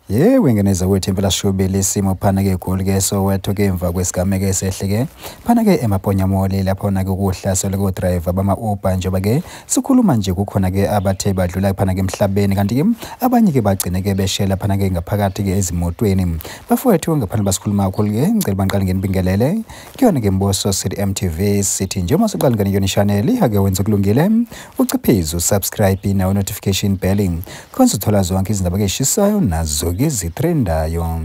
Wengeneza wethu impela shubile isimo phana ke egoli ke Soweto ke emva kwesigameko esehle ke phana ke eMaponyamoli lapho na ke kuhlasela ko driver bama Uber njengoba ke sikhuluma nje kukhona ke abathe badlula phana ke emhlabeni kanti ke abanye ke bagcine ke beshela phana ke ngaphakathi ke ezimotweni bafowethu ngaphana basikhuluma kakhulu ke ngicela banqala ngenibingelele kuyona ke Mboso City MTV City njengoba siqala ngene yona channel ake wenza kulungile uciphize subscribe na notification bell khona uthola zonke izindaba ke shishayo nazo gezitrendayo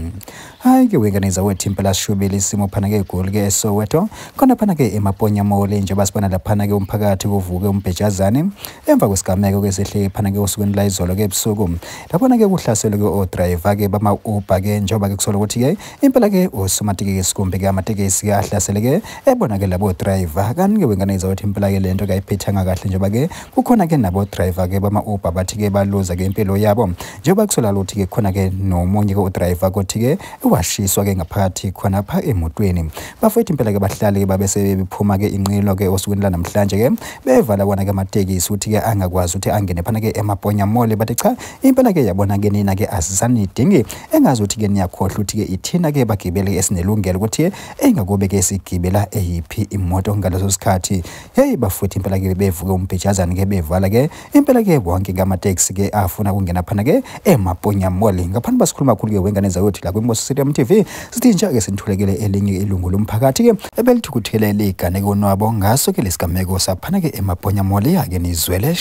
hayi ke wenganeza wethu impela shubile isimo phana ke egoli ke Soweto khona phana ke eMaponyamoli njengoba sibona laphana ke umphakathi kuvuke umbhejazane emva kwesigameko ke sehle phana ke usukweni la izolo ke ebusuku laphana ke kuhlaselwe ke odriver ke bama Uber ke njengoba ke kusola ukuthi ke impela ke usomatiki ke sikumbe ke amatekisi ke ahlasele ke ebona ke labo driver kanti ke wenganeza wethu impela ke lento ke ayiphethanga kahle njengoba ke kukhona ke nabo driver ke bama Uber bathi ke baluza ke impilo yabo njengoba kusola ukuthi ke khona ke nomunye ke udriver kothi ke washiswa ke ngaphakathi khona pha emotweni bafethu impela ke bahlali ke babese bephuma ke inqilo ke osukwini la namhlanje ke bevala bona ke amatekisi uthi ke angakwazi ukuthi angene phana ke eMaponyamoli bathi cha impela ke yabona ke nina ke asisanidingi engazi ukuthi ke niyakhohlwa ukuthi ke ithina ke bagibele esinelungelo ukuthi engakobe ke sigibela eyiphi imoto ngaleso sikhathi hey bafethu impela ke bevuke umbhejazane ke bevala ke impela ke bonke ngamateksi ke afuna ukungena phana ke eMaponyamoli ngaphandle basikhuluma kakhulu ke wenganeza yothi la kwiMboso City MTV sithi nje ke sinithulekele elinye ilungu lomphakathi ke ebelithukuthelele igane konwabo ngaso ke lesigameko saphana ke eMaponyamoli yake nizwele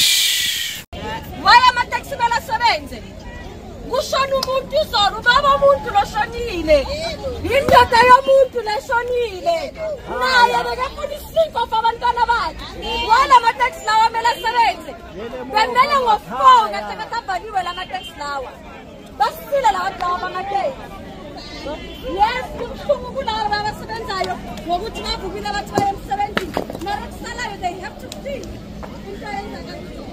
waya amateksi belasebenze kushona umuntu izolo baba umuntu loshonile indoda yomuntu leshonile naye bekafuna isinko fabantwana bakhe wala amateksi lawa belasebenze bemele ngofona sebekabhaliwe la mateksi lawa basile la bantu bamateksi yes kubuhlungu kulabo abasebenzayo ngokuthi bavukile bathi baye emsebenzini mara kusalayo they have to see into yenza kanjalo